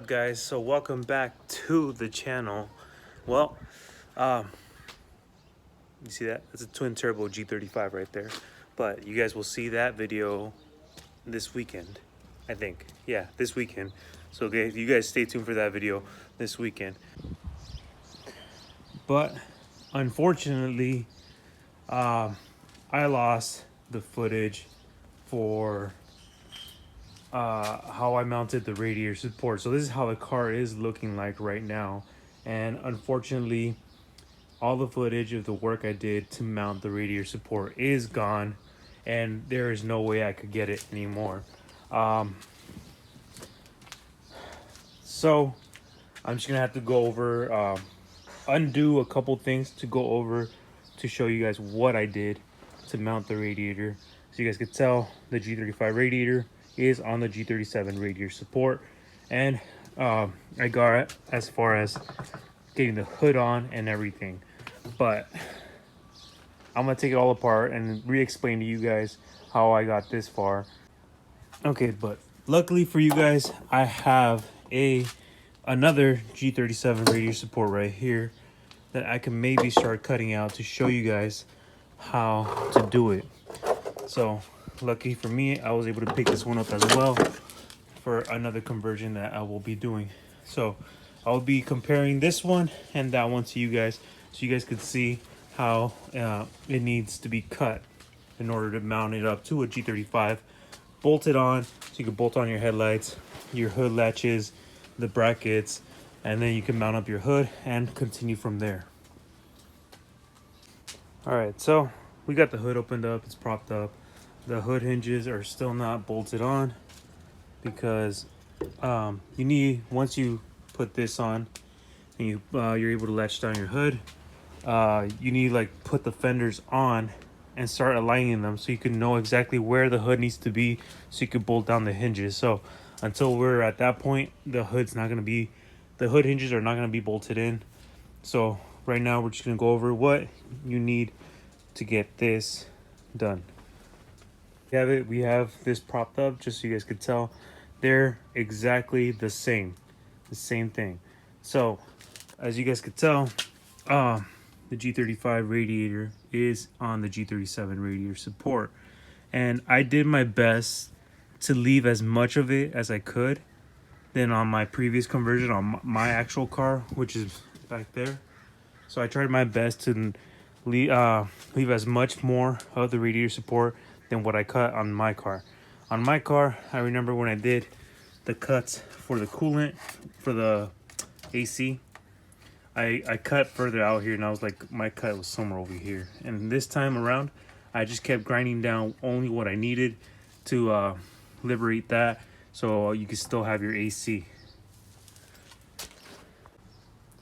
up, guys? So welcome back to the channel. Well, you see that? That's a twin turbo G35 right there. But you guys will see that video this weekend, I think. Yeah, this weekend. So okay, you guys stay tuned for that video this weekend. But unfortunately, I lost the footage for how I mounted the radiator support. So this is how the car is looking like right now, and unfortunately all the footage of the work I did to mount the radiator support is gone, and there is no way I could get it anymore. So I'm just gonna have to go over undo a couple things to go over to show you guys what I did to mount the radiator. So you guys could tell the G35 radiator is on the G37 radiator support, and I got as far as getting the hood on and everything, but I'm gonna take it all apart and re-explain to you guys how I got this far. Okay, but luckily for you guys, I have another G37 radiator support right here that I can maybe start cutting out to show you guys how to do it. So lucky for me, I was able to pick this one up as well for another conversion that I will be doing. So I'll be comparing this one and that one to you guys, so you guys could see how it needs to be cut in order to mount it up to a G35. Bolt it on, so you can bolt on your headlights, your hood latches, the brackets, and then you can mount up your hood and continue from there. All right, so we got the hood opened up, it's propped up. The hood hinges are still not bolted on because you need, once you put this on and you're able to latch down your hood, you need like put the fenders on and start aligning them so you can know exactly where the hood needs to be, so you can bolt down the hinges. So until we're at that point, the hood hinges are not going to be bolted in. So right now we're just going to go over what you need to get this done. We have this propped up just so you guys could tell they're exactly the same thing. So as you guys could tell, the G35 radiator is on the G37 radiator support, and I did my best to leave as much of it as I could than on my previous conversion on my actual car, which is back there. So I tried my best to leave as much more of the radiator support than what I cut on my car. On my car, I remember when I did the cuts for the coolant for the AC, I cut further out here, and I was like, my cut was somewhere over here. And this time around, I just kept grinding down only what I needed to liberate that, so you can still have your AC.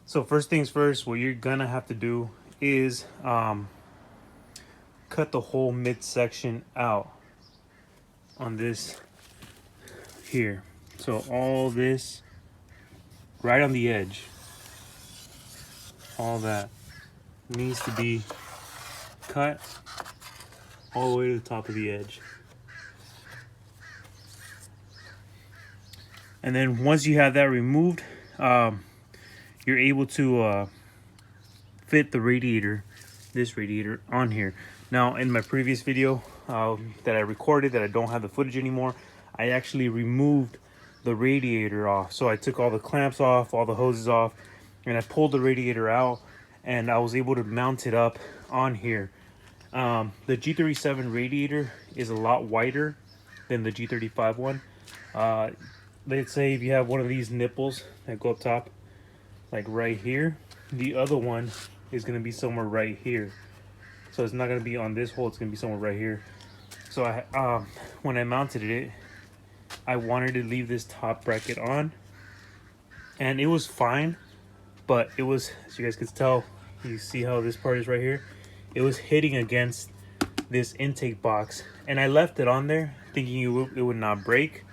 So first things first, what you're gonna have to do is cut the whole midsection out on this here. So all this right on the edge, all that needs to be cut all the way to the top of the edge. And then once you have that removed, you're able to fit the radiator, this radiator, on here. Now in my previous video that I recorded, that I don't have the footage anymore, I actually removed the radiator off. So I took all the clamps off, all the hoses off, and I pulled the radiator out, and I was able to mount it up on here. The G37 radiator is a lot wider than the G35 one. Let's say if you have one of these nipples that go up top, like right here, the other one is going to be somewhere right here. So it's not going to be on this hole, it's going to be somewhere right here. So when I mounted it, I wanted to leave this top bracket on, and it was fine, but it was, as you guys can tell, you see how this part is right here, it was hitting against this intake box, and I left it on there thinking it would not break.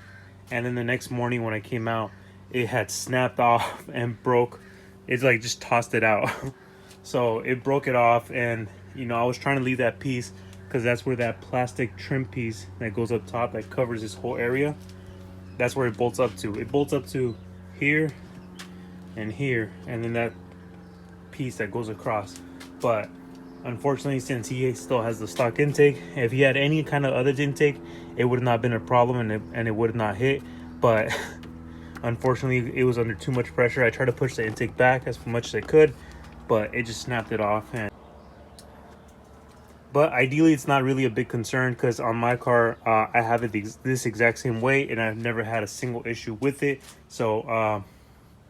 And then the next morning when I came out, it had snapped off and broke. It's like just tossed it out. So it broke it off, and you know, I was trying to leave that piece because that's where that plastic trim piece that goes up top that covers this whole area, that's where it bolts up to. It bolts up to here and here, and then that piece that goes across. But unfortunately, since he still has the stock intake, if he had any kind of other intake, it would have not been a problem, and it would have not hit. But unfortunately, it was under too much pressure. I tried to push the intake back as much as I could, but it just snapped it off. But ideally, it's not really a big concern, because on my car, I have it this exact same way, and I've never had a single issue with it. So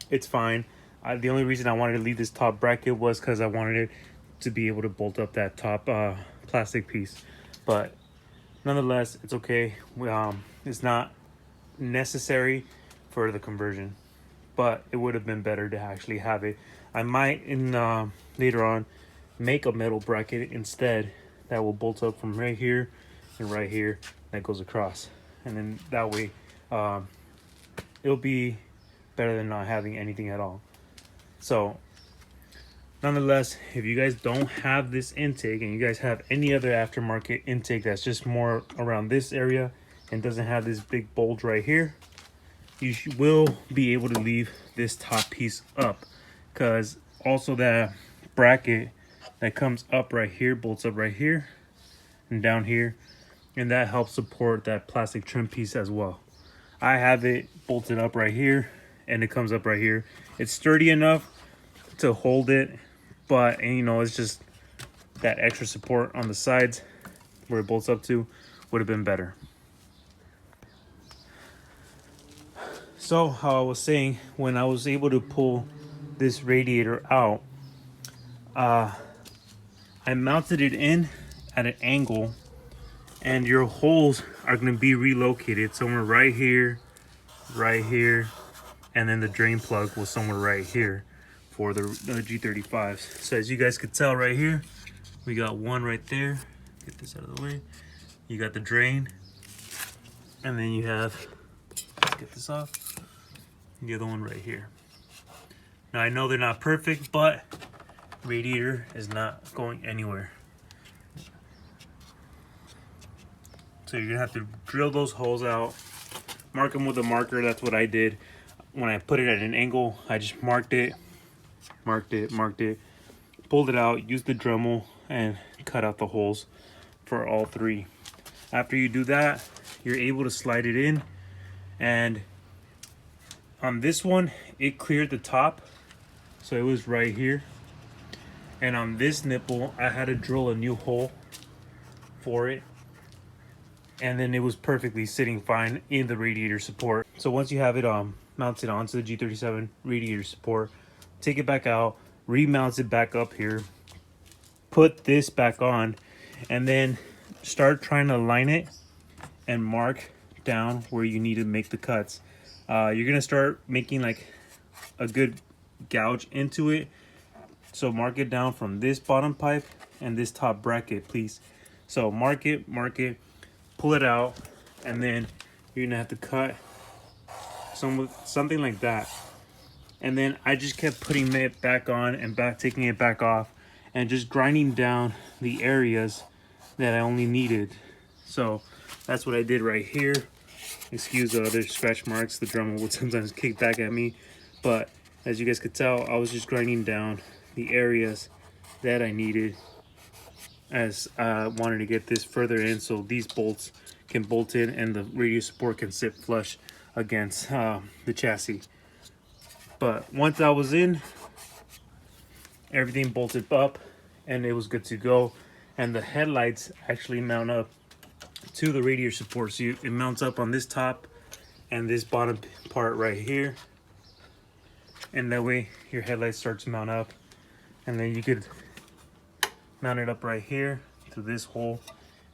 it's fine. The only reason I wanted to leave this top bracket was because I wanted it to be able to bolt up that top plastic piece. But nonetheless, it's okay. It's not necessary for the conversion, but it would have been better to actually have it. I might later on make a metal bracket instead that will bolt up from right here and right here, that goes across, and then that way it'll be better than not having anything at all. So nonetheless, if you guys don't have this intake and you guys have any other aftermarket intake that's just more around this area and doesn't have this big bulge right here, you will be able to leave this top piece up, because also that bracket that comes up right here bolts up right here and down here, and that helps support that plastic trim piece as well. I have it bolted up right here, and it comes up right here. It's sturdy enough to hold it, but you know, it's just that extra support on the sides where it bolts up to would have been better. So how I was saying, when I was able to pull this radiator out, I mounted it in at an angle, and your holes are going to be relocated somewhere right here, and then the drain plug was somewhere right here for the G35s. So as you guys could tell right here, we got one right there. Get this out of the way. You got the drain, and then you have, let's get this off, the other one right here. Now I know they're not perfect, but radiator is not going anywhere. So you're gonna have to drill those holes out, mark them with a marker. That's what I did. When I put it at an angle, I just marked it, pulled it out, used the Dremel, and cut out the holes for all three. After you do that, you're able to slide it in, and on this one, it cleared the top, so it was right here. And on this nipple, I had to drill a new hole for it, and then it was perfectly sitting fine in the radiator support. So once you have it mounted onto the G37 radiator support, take it back out, remount it back up here, put this back on, and then start trying to align it and mark down where you need to make the cuts. You're gonna start making like a good gouge into it. So mark it down from this bottom pipe and this top bracket, please. So mark it, pull it out, and then you're gonna have to cut something like that. And then I just kept putting it back on and taking it back off, and just grinding down the areas that I only needed. So that's what I did right here. Excuse the other scratch marks. The Dremel would sometimes kick back at me, but as you guys could tell, I was just grinding down the areas that I needed, as I wanted to get this further in so these bolts can bolt in and the radiator support can sit flush against the chassis. But once I was in, everything bolted up and it was good to go. And the headlights actually mount up to the radiator support, so it mounts up on this top and this bottom part right here, and that way your headlights start to mount up. And then you could mount it up right here to this hole,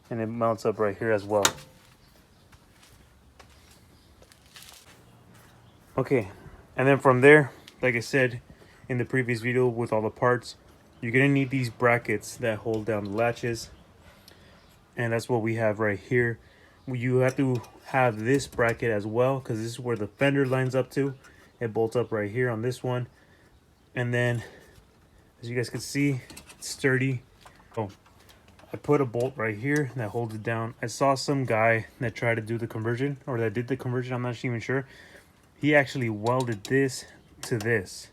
and it mounts up right here as well. Okay, and then from there, like I said in the previous video with all the parts, you're gonna need these brackets that hold down the latches, and that's what we have right here. You have to have this bracket as well, because this is where the fender lines up to. It bolts up right here on this one, and then as you guys can see, it's sturdy. Oh, I put a bolt right here that holds it down. I saw some guy that tried to do the conversion, or that did the conversion, I'm not even sure. he actually welded this to this.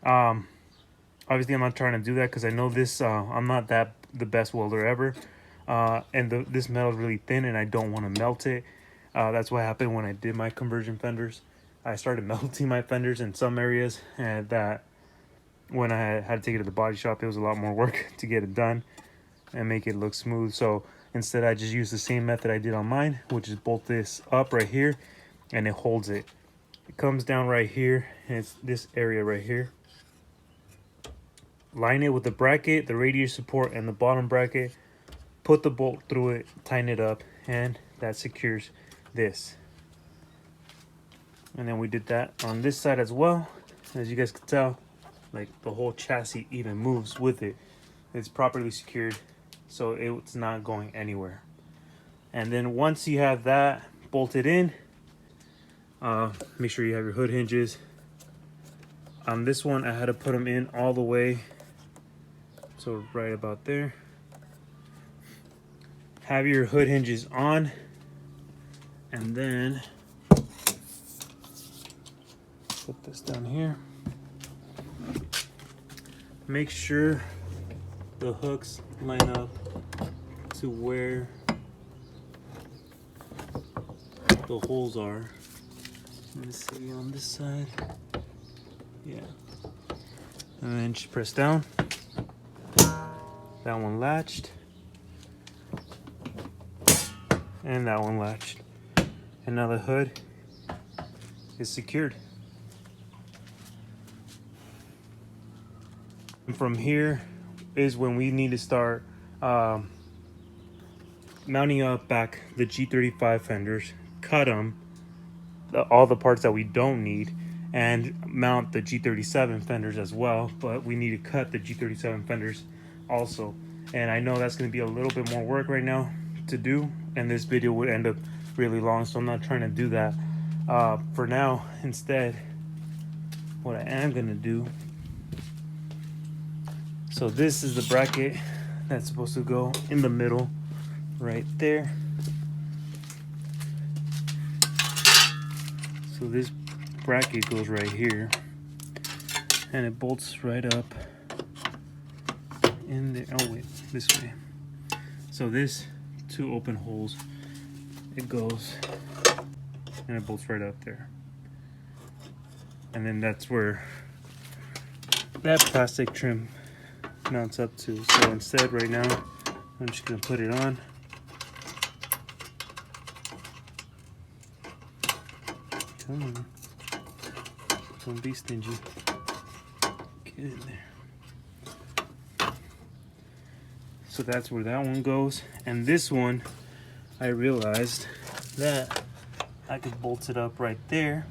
Obviously I'm not trying to do that because I know this, I'm not the best welder ever. And this metal is really thin and I don't want to melt it. That's what happened when I did my conversion fenders. I started melting my fenders in some areas, and that when I had to take it to the body shop, it was a lot more work to get it done and make it look smooth. So instead I just used the same method I did on mine, which is bolt this up right here and it holds it. It comes down right here and it's this area right here. Line it with the bracket, the radiator support, and the bottom bracket. Put the bolt through it, tighten it up, and that secures this. And then we did that on this side as well. As you guys can tell, like the whole chassis even moves with it. It's properly secured, so it's not going anywhere. And then once you have that bolted in, make sure you have your hood hinges. On this one, I had to put them in all the way, so right about there. Have your hood hinges on, and then put this down here. Make sure the hooks line up to where the holes are. Let me see on this side. Yeah. And then just press down. That one latched. And that one latched. And now the hood is secured. And from here is when we need to start mounting up back the G35 fenders, cut them, all the parts that we don't need, and mount the G37 fenders as well. But we need to cut the G37 fenders also. And I know that's going to be a little bit more work right now to do, and this video would end up really long, so I'm not trying to do that for now. Instead, what I am going to do, so this is the bracket that's supposed to go in the middle right there. So this bracket goes right here and it bolts right up in there. Oh wait, this way. So this two open holes, it goes and it bolts right up there. And then that's where that plastic trim mounts up to. So instead right now, I'm just gonna put it on. Come on, don't be stingy. Get in there. So that's where that one goes. And this one, I realized that I could bolt it up right there,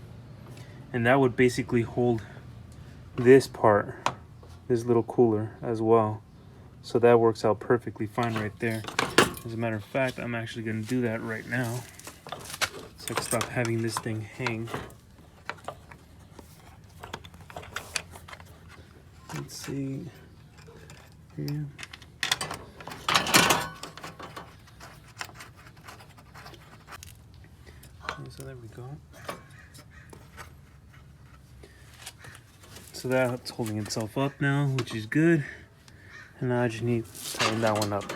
and that would basically hold this part, this little cooler as well. So that works out perfectly fine right there. As a matter of fact, I'm actually going to do that right now, so I can stop having this thing hang. Let's see here. Okay, so there we go. So that's holding itself up now, which is good. And now I just need to tighten that one up.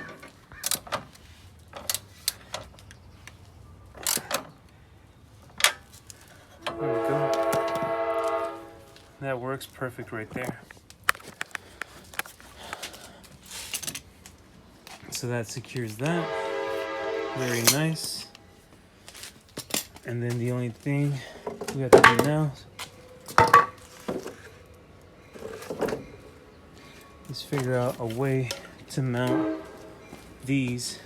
There we go. That works perfect right there. So that secures that. Very nice. And then the only thing we have to do now is figure out a way to mount these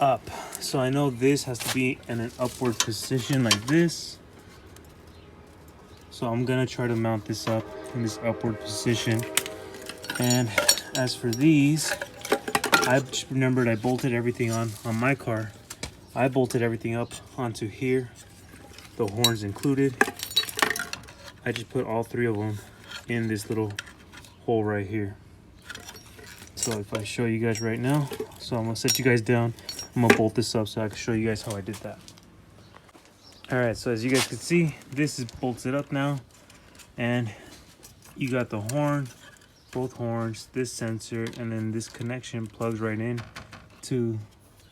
up. So I know this has to be in an upward position like this. So I'm gonna try to mount this up in this upward position. And as for these, I just remembered I bolted everything on my car. I bolted everything up onto here, the horns included. I just put all three of them in this little hole right here. So if I show you guys right now, so I'm gonna set you guys down. I'm gonna bolt this up so I can show you guys how I did that. All right, so as you guys can see, this is bolted up now, and you got the horn, both horns, this sensor, and then this connection plugs right in to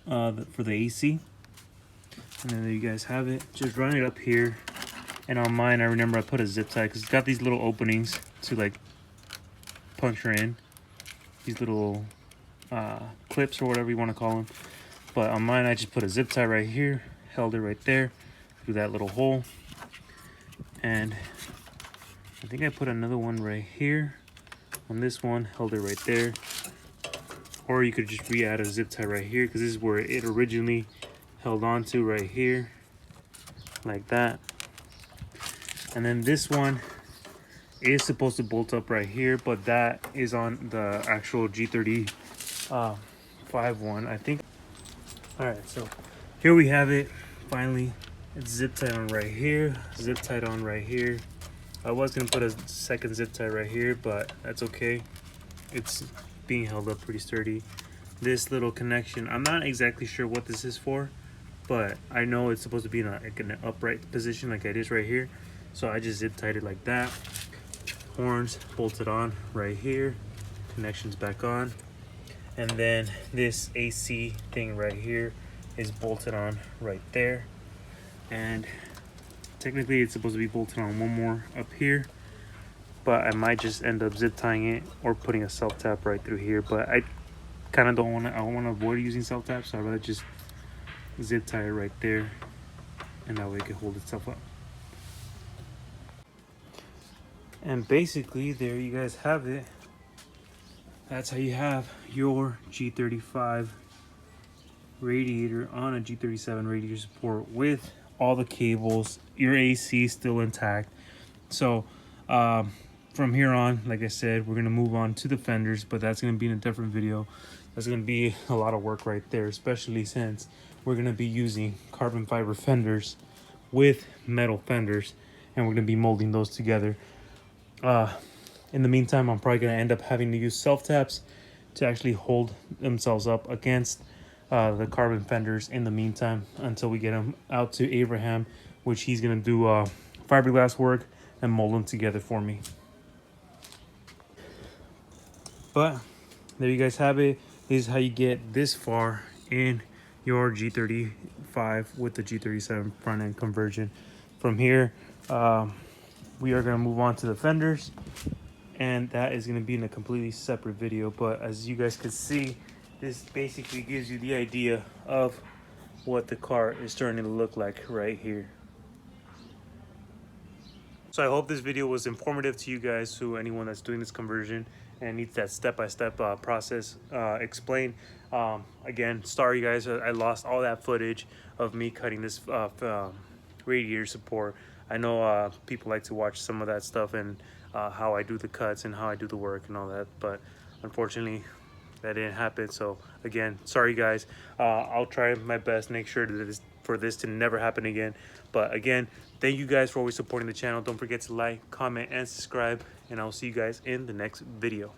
for the AC. And then there you guys have it. Just run it up here. And on mine, I remember I put a zip tie because it's got these little openings to like puncture in. These little clips or whatever you want to call them. But on mine, I just put a zip tie right here, held it right there through that little hole. And I think I put another one right here on this one, held it right there. Or you could just re-add a zip tie right here because this is where it originally held on to right here, like that. And then this one is supposed to bolt up right here, but that is on the actual G35 one, I think. All right, so here we have it. Finally, it's zip tied on right here, zip tied on right here. I was gonna put a second zip tie right here, but that's okay. It's being held up pretty sturdy. This little connection, I'm not exactly sure what this is for, but I know it's supposed to be in an upright position like it is right here. So I just zip tied it like that. Horns bolted on right here, connections back on. And then this AC thing right here is bolted on right there. And technically it's supposed to be bolted on one more up here, but I might just end up zip tying it or putting a self tap right through here. But I kind of don't want to avoid using self tap, so I'd rather just zip tie it right there, and that way it can hold itself up. And basically there you guys have it. That's how you have your G35 radiator on a G37 radiator support with all the cables, your AC still intact. So from here on, like I said, we're gonna move on to the fenders, but that's gonna be in a different video. That's gonna be a lot of work right there, especially since we're gonna be using carbon fiber fenders with metal fenders, and we're gonna be molding those together. In the meantime, I'm probably gonna end up having to use self taps to actually hold themselves up against the carbon fenders in the meantime until we get them out to Abraham, which he's gonna do fiberglass work and mold them together for me. But there you guys have it. This is how you get this far in your G35 with the G37 front end conversion. From here, we are going to move on to the fenders, and that is going to be in a completely separate video. But as you guys can see, this basically gives you the idea of what the car is starting to look like right here. So I hope this video was informative to you guys, to anyone that's doing this conversion and needs that step-by-step process explained. Again, sorry guys, I lost all that footage of me cutting this radiator support. I know people like to watch some of that stuff and how I do the cuts and how I do the work and all that, but unfortunately that didn't happen. So again, sorry guys. I'll try my best, make sure that for this to never happen again. But again, thank you guys for always supporting the channel. Don't forget to like, comment, and subscribe, and I'll see you guys in the next video.